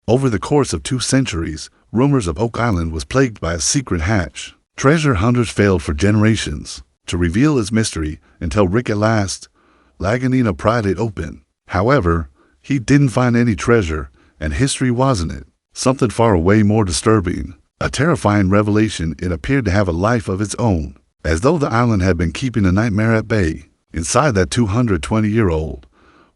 Over the course of 2 centuries, rumors of Oak Island was plagued by a secret hatch. Treasure hunters failed for generations to reveal its mystery until Rick at last, Lagina, pried it open. However, he didn't find any treasure, and history wasn't it. Something far away more disturbing. A terrifying revelation. It appeared to have a life of its own, as though the island had been keeping a nightmare at bay. Inside that 220-year-old,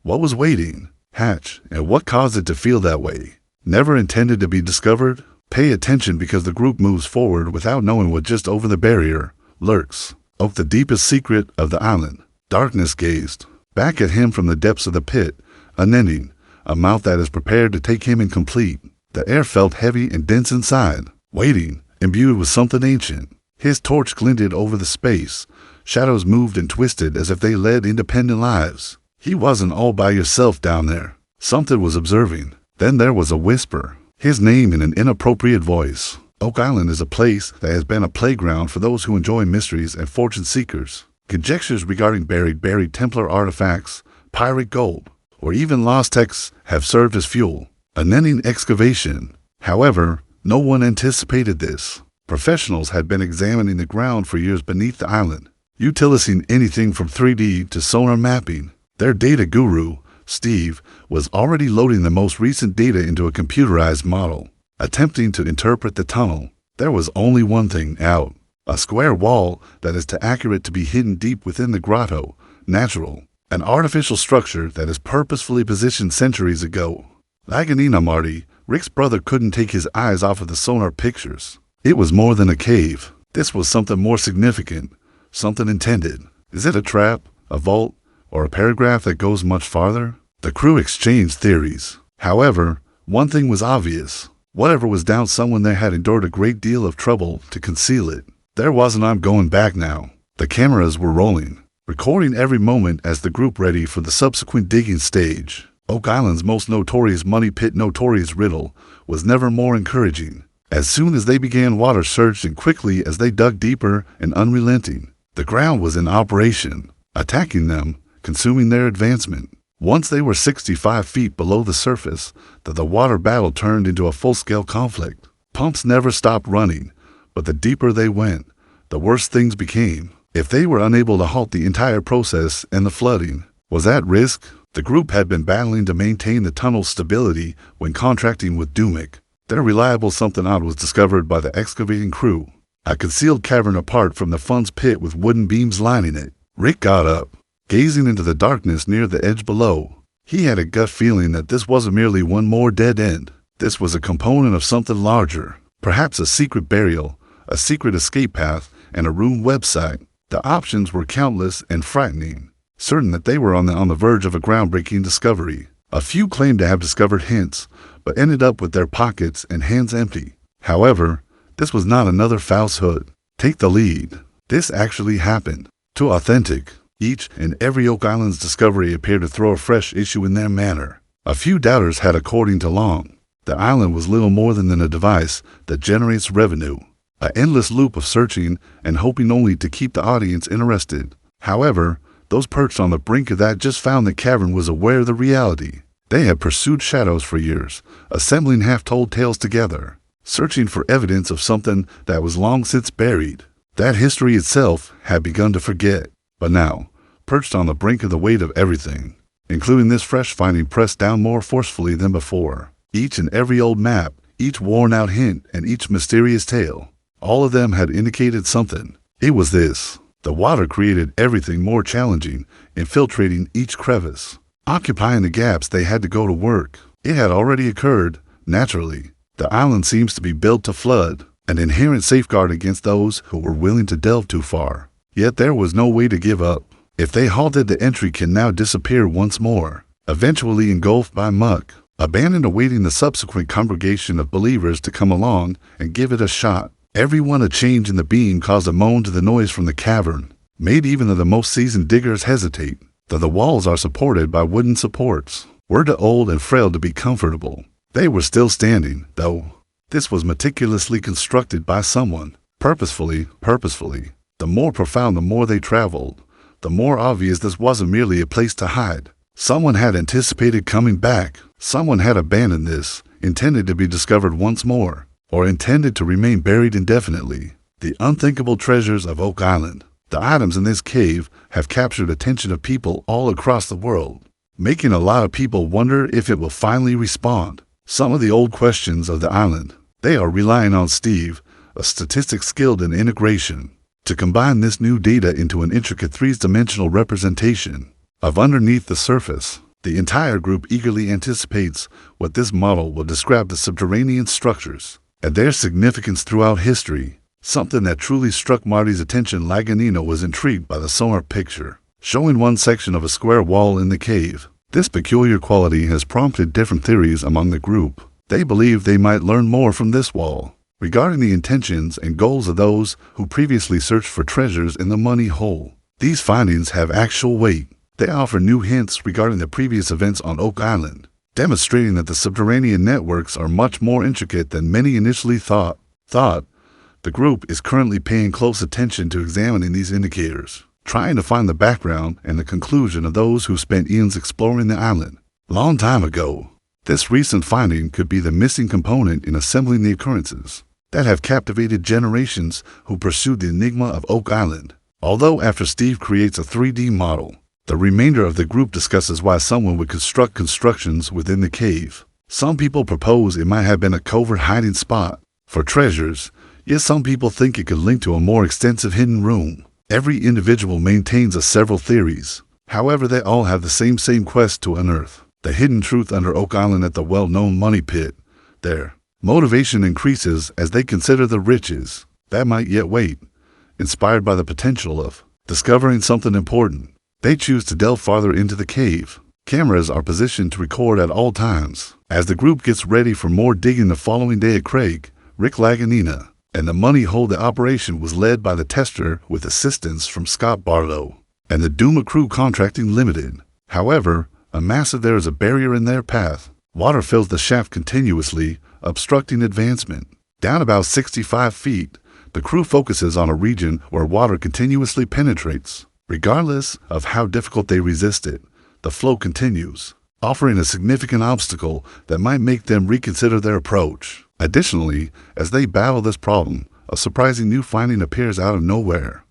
what was waiting? Hatch, and what caused it to feel that way? Never intended to be discovered? Pay attention, because the group moves forward without knowing what just over the barrier lurks. Of the deepest secret of the island, darkness gazed back at him from the depths of the pit, unending, a mouth that is prepared to take him in complete. The air felt heavy and dense inside, waiting, imbued with something ancient. His torch glinted over the space. Shadows moved and twisted as if they led independent lives. He wasn't all by yourself down there. Something was observing. Then there was a whisper, his name in an inappropriate voice. Oak Island is a place that has been a playground for those who enjoy mysteries and fortune seekers. Conjectures regarding buried Templar artifacts, pirate gold, or even lost texts have served as fuel. Unending excavation. However, no one anticipated this. Professionals had been examining the ground for years beneath the island, utilizing anything from 3D to sonar mapping. Their data guru, Steve, was already loading the most recent data into a computerized model, attempting to interpret the tunnel. There was only one thing out: a square wall that is too accurate to be hidden deep within the grotto, natural, an artificial structure that is purposefully positioned centuries ago. Lagina, Marty, Rick's brother, couldn't take his eyes off of the sonar pictures. It was more than a cave. This was something more significant, something intended. Is it a trap, a vault, or a paragraph that goes much farther? The crew exchanged theories. However, one thing was obvious. Whatever was down, someone there had endured a great deal of trouble to conceal it. There wasn't "I'm going back now." The cameras were rolling, recording every moment as the group ready for the subsequent digging stage. Oak Island's most notorious money pit notorious riddle was never more encouraging. As soon as they began, water surged, and quickly as they dug deeper and unrelenting, the ground was in operation, attacking them, consuming their advancement. Once they were 65 feet below the surface, the water battle turned into a full-scale conflict. Pumps never stopped running, but the deeper they went, the worse things became. If they were unable to halt the entire process, and the flooding was at risk, the group had been battling to maintain the tunnel's stability when contracting with Dumic. Their reliable something odd was discovered by the excavating crew. A concealed cavern apart from the fun's pit with wooden beams lining it. Rick got up, gazing into the darkness near the edge below. He had a gut feeling that this wasn't merely one more dead end. This was a component of something larger, perhaps a secret burial, a secret escape path, and a room website. The options were countless and frightening, certain that they were on the verge of a groundbreaking discovery. A few claimed to have discovered hints, but ended up with their pockets and hands empty. However, this was not another falsehood. Take the lead. This actually happened. Too authentic. Each and every Oak Island's discovery appeared to throw a fresh issue in their manner. A few doubters had, according to Long, the island was little more than a device that generates revenue. An endless loop of searching and hoping only to keep the audience interested. However, those perched on the brink of that just found the cavern was aware of the reality. They had pursued shadows for years, assembling half-told tales together, searching for evidence of something that was long since buried, that history itself had begun to forget. But now, perched on the brink of the weight of everything, including this fresh finding pressed down more forcefully than before, each and every old map, each worn-out hint, and each mysterious tale, all of them had indicated something. It was this. The water created everything more challenging, infiltrating each crevice, occupying the gaps. They had to go to work. It had already occurred, naturally. The island seems to be built to flood, an inherent safeguard against those who were willing to delve too far. Yet there was no way to give up. If they halted, the entry can now disappear once more, eventually engulfed by muck, abandoned, awaiting the subsequent congregation of believers to come along and give it a shot. Everyone, a change in the beam caused a moan to the noise from the cavern, made even the most seasoned diggers hesitate. The walls are supported by wooden supports, were too old and frail to be comfortable. They were still standing, though. This was meticulously constructed by someone, purposefully. The more profound, the more they traveled, the more obvious this wasn't merely a place to hide. Someone had anticipated coming back. Someone had abandoned this, intended to be discovered once more, or intended to remain buried indefinitely. The unthinkable treasures of Oak Island. The items in this cave have captured attention of people all across the world, making a lot of people wonder if it will finally respond. Some of the old questions of the island. They are relying on Steve, a statistic skilled in integration, to combine this new data into an intricate three-dimensional representation of underneath the surface. The entire group eagerly anticipates what this model will describe the subterranean structures and their significance throughout history. Something that truly struck Marty's attention. Lagina was intrigued by the sonar picture, showing one section of a square wall in the cave. This peculiar quality has prompted different theories among the group. They believe they might learn more from this wall regarding the intentions and goals of those who previously searched for treasures in the money hole. These findings have actual weight. They offer new hints regarding the previous events on Oak Island, demonstrating that the subterranean networks are much more intricate than many initially thought. The group is currently paying close attention to examining these indicators, trying to find the background and the conclusion of those who spent eons exploring the island long time ago. This recent finding could be the missing component in assembling the occurrences that have captivated generations who pursued the enigma of Oak Island. Although after Steve creates a 3D model, the remainder of the group discusses why someone would construct constructions within the cave. Some people propose it might have been a covert hiding spot for treasures, yet some people think it could link to a more extensive hidden room. Every individual maintains several theories. However, they all have the same quest to unearth the hidden truth under Oak Island at the well-known money pit. Their motivation increases as they consider the riches that might yet wait. Inspired by the potential of discovering something important, they choose to delve farther into the cave. Cameras are positioned to record at all times. As the group gets ready for more digging the following day at Craig, Rick Lagina, and the money hole. The operation was led by the tester with assistance from Scott Barlow and the Duma Crew Contracting Limited. However, there is a barrier in their path. Water fills the shaft continuously, obstructing advancement. Down about 65 feet, the crew focuses on a region where water continuously penetrates. Regardless of how difficult they resist it, the flow continues, offering a significant obstacle that might make them reconsider their approach. Additionally, as they battle this problem, a surprising new finding appears out of nowhere.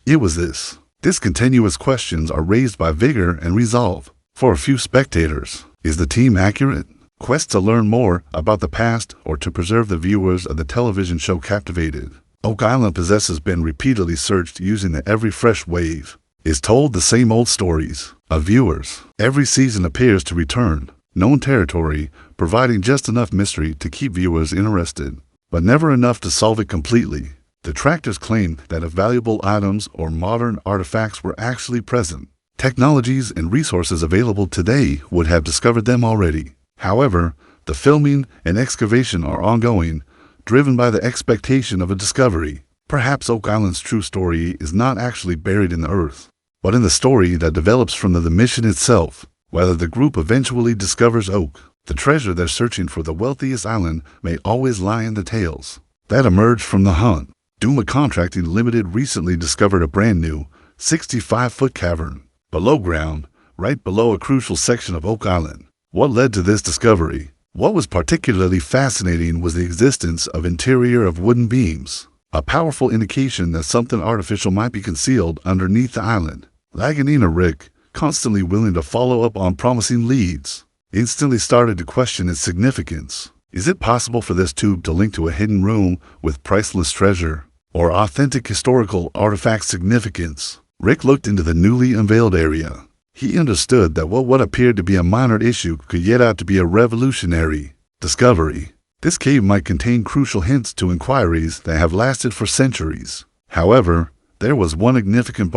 It was this. Discontinuous questions are raised by vigor and resolve. For a few spectators, is the team accurate? Quests to learn more about the past or to preserve the viewers of the television show captivated. Oak Island has been repeatedly searched using the Every Fresh Wave. Is told the same old stories of viewers. Every season appears to return. Known territory, providing just enough mystery to keep viewers interested, but never enough to solve it completely. Detractors claim that if valuable items or modern artifacts were actually present, technologies and resources available today would have discovered them already. However, the filming and excavation are ongoing, driven by the expectation of a discovery. Perhaps Oak Island's true story is not actually buried in the earth, but in the story that develops from the mission itself. Whether the group eventually discovers Oak, the treasure they're searching for, the wealthiest island may always lie in the tales that emerge from the hunt. Duma Contracting Limited recently discovered a brand new 65-foot cavern below ground, right below a crucial section of Oak Island. What led to this discovery? What was particularly fascinating was the existence of interior of wooden beams, a powerful indication that something artificial might be concealed underneath the island. Lagina Rick, constantly willing to follow up on promising leads, instantly started to question its significance. Is it possible for this tube to link to a hidden room with priceless treasure or authentic historical artifact significance? Rick looked into the newly unveiled area. He understood that what appeared to be a minor issue could yet out to be a revolutionary discovery. This cave might contain crucial hints to inquiries that have lasted for centuries. However, there was one significant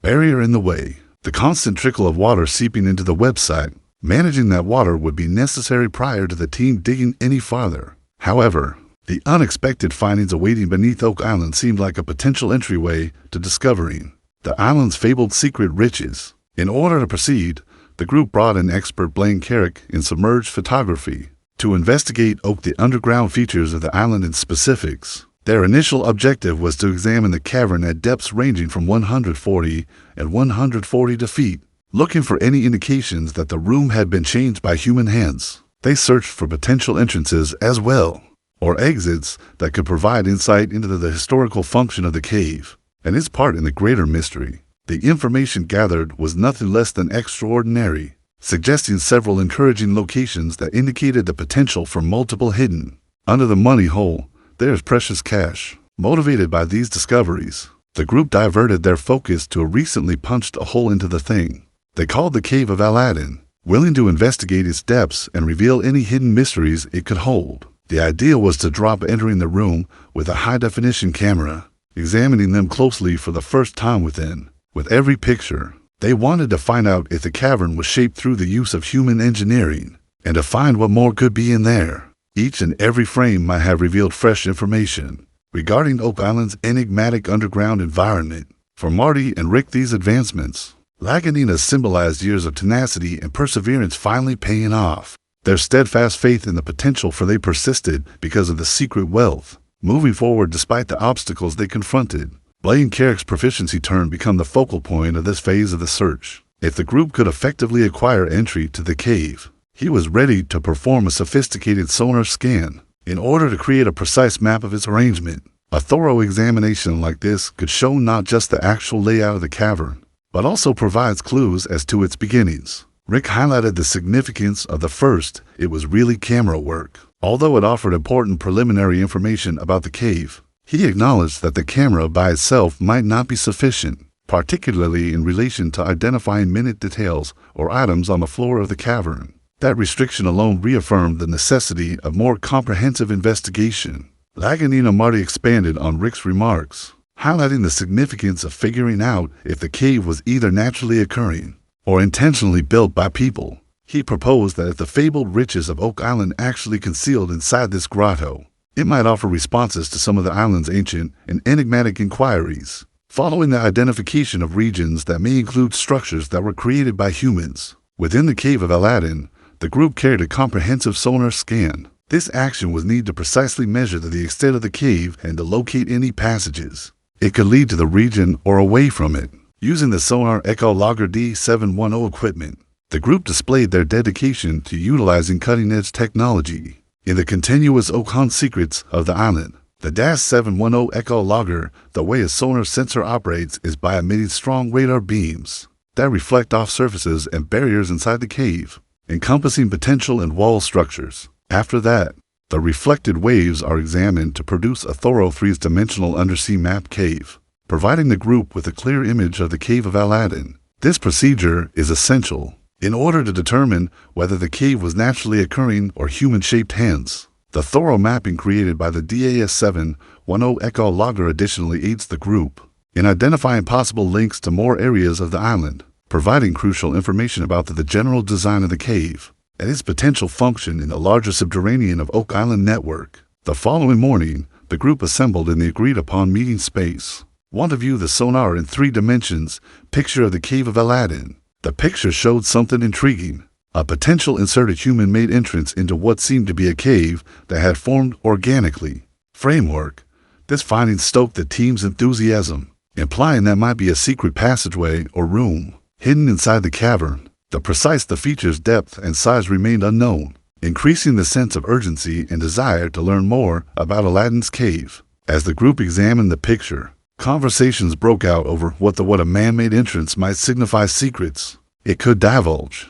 barrier in the way. The constant trickle of water seeping into the website. Managing that water would be necessary prior to the team digging any farther. However, the unexpected findings awaiting beneath Oak Island seemed like a potential entryway to discovering the island's fabled secret riches. In order to proceed, the group brought in expert Blaine Carrick in submerged photography to investigate the underground features of the island and specifics. Their initial objective was to examine the cavern at depths ranging from 140 and 140 feet. looking for any indications that the room had been changed by human hands. They searched for potential entrances as well, or exits that could provide insight into the historical function of the cave and its part in the greater mystery. The information gathered was nothing less than extraordinary, suggesting several encouraging locations that indicated the potential for multiple hidden. Under the money hole, there is precious cash. Motivated by these discoveries, the group diverted their focus to a recently punched a hole into the thing they called the Cave of Aladdin, willing to investigate its depths and reveal any hidden mysteries it could hold. The idea was to drop entering the room with a high-definition camera, examining them closely for the first time within. With every picture, they wanted to find out if the cavern was shaped through the use of human engineering, and to find what more could be in there. Each and every frame might have revealed fresh information regarding Oak Island's enigmatic underground environment. For Marty and Rick, these advancements, Lagina, symbolized years of tenacity and perseverance finally paying off. Their steadfast faith in the potential for they persisted because of the secret wealth, moving forward despite the obstacles they confronted. Blaine Carrick's proficiency turn become the focal point of this phase of the search. If the group could effectively acquire entry to the cave, he was ready to perform a sophisticated sonar scan in order to create a precise map of its arrangement. A thorough examination like this could show not just the actual layout of the cavern, but also provides clues as to its beginnings. Rick highlighted the significance of the first. It was really camera work. Although it offered important preliminary information about the cave, he acknowledged that the camera by itself might not be sufficient, particularly in relation to identifying minute details or items on the floor of the cavern. That restriction alone reaffirmed the necessity of more comprehensive investigation. Lagina and Marty expanded on Rick's remarks, highlighting the significance of figuring out if the cave was either naturally occurring or intentionally built by people. He proposed that if the fabled riches of Oak Island actually concealed inside this grotto, it might offer responses to some of the island's ancient and enigmatic inquiries. Following the identification of regions that may include structures that were created by humans, within the Cave of Aladdin, the group carried a comprehensive sonar scan. This action was needed to precisely measure the extent of the cave and to locate any passages it could lead to the region or away from it. Using the sonar Echo Logger D710 equipment, the group displayed their dedication to utilizing cutting-edge technology. In the continuous Okan secrets of the island, the -710 Echo Logger, the way a sonar sensor operates is by emitting strong radar beams that reflect off surfaces and barriers inside the cave, encompassing potential and wall structures. After that, the reflected waves are examined to produce a thorough three-dimensional undersea map cave, providing the group with a clear image of the Cave of Aladdin. This procedure is essential in order to determine whether the cave was naturally occurring or human-shaped. Hence, the thorough mapping created by the DAS-710 Echo Logger additionally aids the group in identifying possible links to more areas of the island, providing crucial information about the general design of the cave and its potential function in the larger subterranean of Oak Island network. The following morning, the group assembled in the agreed-upon meeting space. Want to view the sonar in 3 dimensions picture of the Cave of Aladdin. The picture showed something intriguing, a potential inserted human-made entrance into what seemed to be a cave that had formed organically. Framework. This finding stoked the team's enthusiasm, implying that might be a secret passageway or room hidden inside the cavern. The feature's depth and size remained unknown, increasing the sense of urgency and desire to learn more about Aladdin's cave. As the group examined the picture, conversations broke out over what a man-made entrance might signify secrets it could divulge.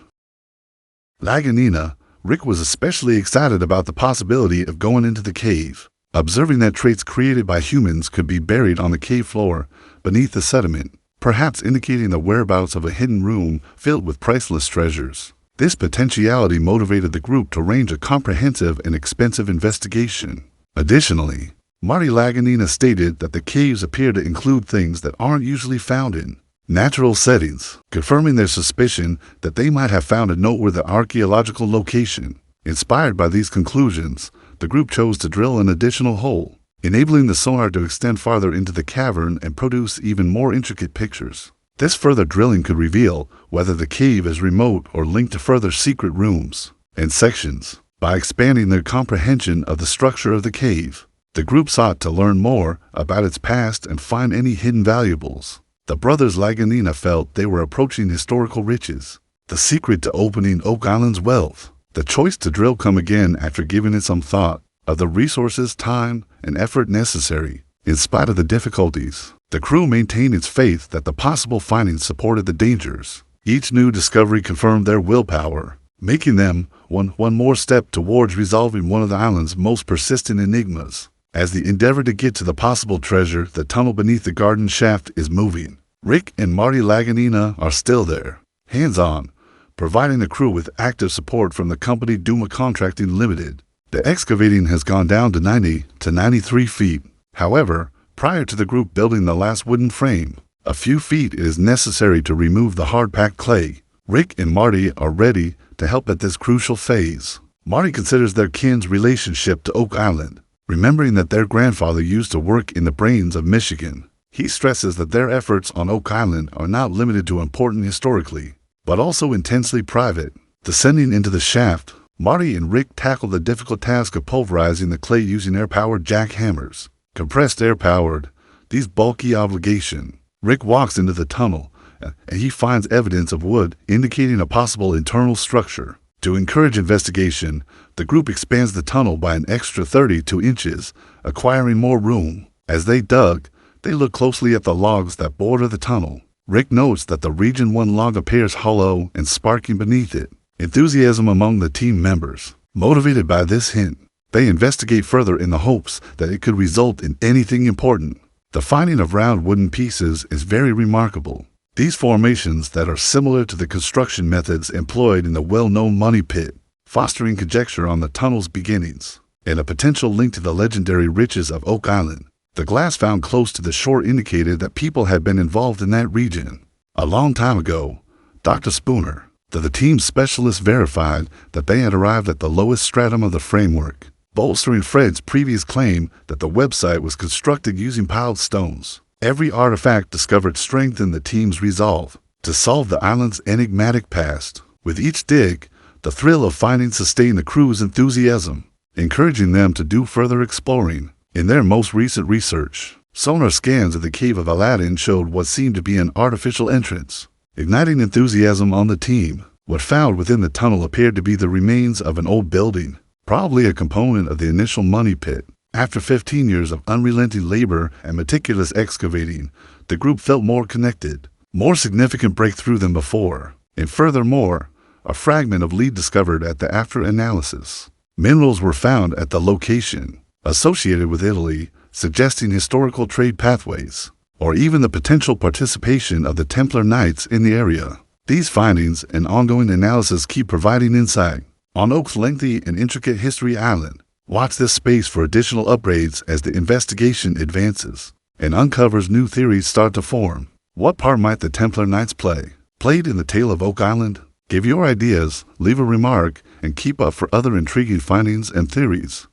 Lagina, Rick was especially excited about the possibility of going into the cave, observing that traits created by humans could be buried on the cave floor beneath the sediment, perhaps indicating the whereabouts of a hidden room filled with priceless treasures. This potentiality motivated the group to range a comprehensive and expensive investigation. Additionally, Marty Lagina stated that the caves appear to include things that aren't usually found in natural settings, confirming their suspicion that they might have found a noteworthy archaeological location. Inspired by these conclusions, the group chose to drill an additional hole, enabling the sonar to extend farther into the cavern and produce even more intricate pictures. This further drilling could reveal whether the cave is remote or linked to further secret rooms and sections. By expanding their comprehension of the structure of the cave, the group sought to learn more about its past and find any hidden valuables. The brothers Lagina felt they were approaching historical riches, the secret to opening Oak Island's wealth. The choice to drill come again after giving it some thought of the resources, time, and effort necessary. In spite of the difficulties, the crew maintained its faith that the possible findings supported the dangers. Each new discovery confirmed their willpower, making them one more step towards resolving one of the island's most persistent enigmas. As they endeavor to get to the possible treasure, the tunnel beneath the garden shaft is moving. Rick and Marty Lagina are still there, hands-on, providing the crew with active support from the company Duma Contracting Limited. The excavating has gone down to 90 to 93 feet. However, prior to the group building the last wooden frame, a few feet is necessary to remove the hard-packed clay. Rick and Marty are ready to help at this crucial phase. Marty considers their kin's relationship to Oak Island, remembering that their grandfather used to work in the brains of Michigan. He stresses that their efforts on Oak Island are not limited to important historically, but also intensely private. Descending into the shaft, Marty and Rick tackle the difficult task of pulverizing the clay using air-powered jackhammers. Compressed air-powered, these bulky obligation. Rick walks into the tunnel, and he finds evidence of wood indicating a possible internal structure. To encourage investigation, the group expands the tunnel by an extra 32 inches, acquiring more room. As they dug, they look closely at the logs that border the tunnel. Rick notes that the Region 1 log appears hollow and sparking beneath it. Enthusiasm among the team members. Motivated by this hint, they investigate further in the hopes that it could result in anything important. The finding of round wooden pieces is very remarkable. These formations that are similar to the construction methods employed in the well-known Money Pit, fostering conjecture on the tunnel's beginnings, and a potential link to the legendary riches of Oak Island. The glass found close to the shore indicated that people had been involved in that region. A long time ago, Dr. Spooner, the team's specialist, verified that they had arrived at the lowest stratum of the framework, bolstering Fred's previous claim that the website was constructed using piled stones. Every artifact discovered strengthened the team's resolve to solve the island's enigmatic past. With each dig, the thrill of finding sustained the crew's enthusiasm, encouraging them to do further exploring. In their most recent research, sonar scans of the Cave of Aladdin showed what seemed to be an artificial entrance, igniting enthusiasm on the team. What found within the tunnel appeared to be the remains of an old building, probably a component of the initial Money Pit. After 15 years of unrelenting labor and meticulous excavating, the group felt more connected, more significant breakthrough than before. And furthermore, a fragment of lead discovered at the after analysis. Minerals were found at the location, associated with Italy, suggesting historical trade pathways, or even the potential participation of the Templar Knights in the area. These findings and ongoing analysis keep providing insight on Oak's lengthy and intricate history island. Watch this space for additional upgrades as the investigation advances and uncovers new theories start to form. What part might the Templar Knights play? Played in the tale of Oak Island? Give your ideas, leave a remark, and keep up for other intriguing findings and theories.